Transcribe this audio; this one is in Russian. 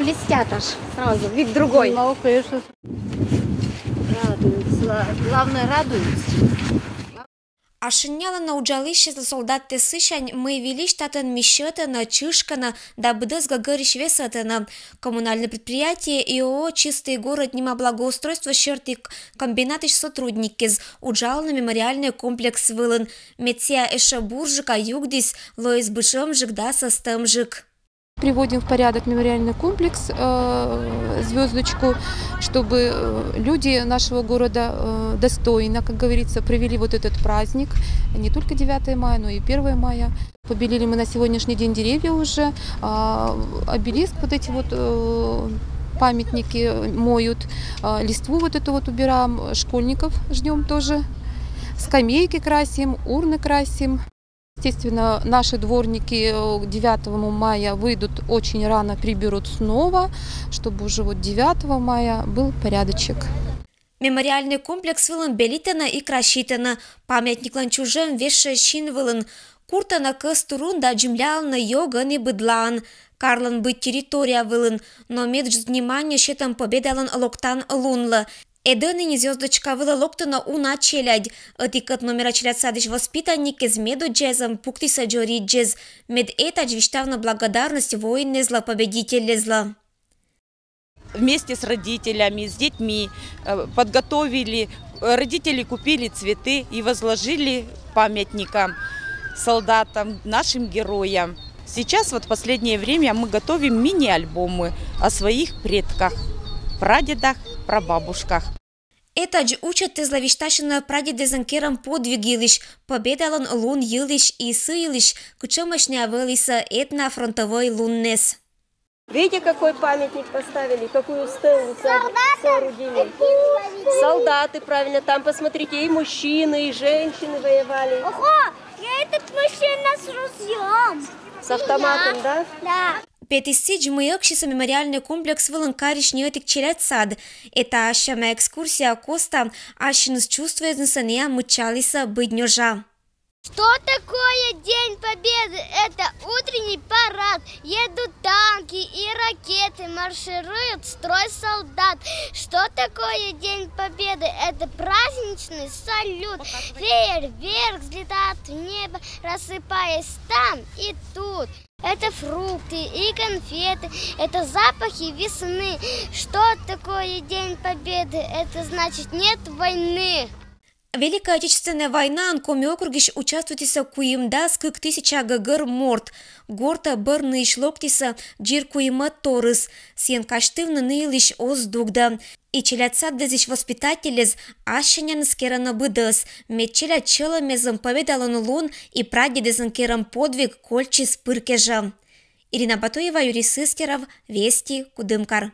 блестят аж сразу, вид другой. Ну, конечно. Радуются, главное радуются. Ашиняла на уджалище за солдат тесышань мы вели штатан мещетана, чишкана, да бдыз гагарищ весатана. Коммунальное предприятие ИО «Чистый город» нема благоустройства черты комбинатыш сотрудники с уджал на мемориальный комплекс вылын. Метсия эша буржика югдис, лоис бышом жигда состамжик. Приводим в порядок мемориальный комплекс, звездочку, чтобы люди нашего города достойно, как говорится, провели вот этот праздник. Не только 9 мая, но и 1 мая. Побелили мы на сегодняшний день деревья уже, обелиск, вот эти вот памятники моют, листву вот эту вот убираем, школьников ждем тоже, скамейки красим, урны красим. Естественно, наши дворники 9 мая выйдут очень рано, приберут снова, чтобы уже вот 9 мая был порядочек. Мемориальный комплекс вылын белитана и кращитана, памятник ланчужем веше щин вылын, куртана кыз турун да джимлялна йоган и быдлан. Карлан быть территория вылын, но медж внимание щетом победалан локтан лунла. Эдыны звездочка выла локтана уна челядь. Этикет номера челядь садыш воспитанник из меду джезом пуктиса джори джез. Мед это джвиштавна благодарность воин зла, победитель зла. Вместе с родителями, с детьми подготовили, родители купили цветы и возложили памятникам, солдатам, нашим героям. Сейчас вот в последнее время мы готовим мини-альбомы о своих предках, прадедах, прабабушках. Это ж учат зловещащина прадедезанкерам подвигилищ, победалан лун елищ и сыилищ, кучомашня вылиса этна фронтовой луннес. Видите, какой памятник поставили, какую стелу соорудили. Солдаты, правильно, там посмотрите, и мужчины, и женщины воевали. Ого, я этот мужчина с ружьем. С автоматом, да? Да. Петисидж мыекшиса мемориальный комплекс вылын кариш неотик челять сад. Это ашама экскурсия коста, ашинус чувствует насания мычалиса быднёжа. Что такое День Победы? Это утренний парад. Едут танки и ракеты, марширует строй солдат. Что такое День Победы? Это праздничный салют. Фейерверк взлетает в небо, рассыпаясь там и тут. Это фрукты и конфеты, это запахи весны. Что такое День Победы? Это значит нет войны. Великая Отечественная война анкоми округиш участвуйтиса куимда с 1000 гагыр морт. Горта бырны ишлоктиса джир куима торыс. Сен каштывны нылиш оздугда. И челятсад дезиш воспитателез ашенян скерана быдыс. Метчеля чела мезом победалан лун и прадедезан керам подвиг кольчи спыркежа. Ирина Батуева, Юрий Сыскеров, Вести, Кудымкар.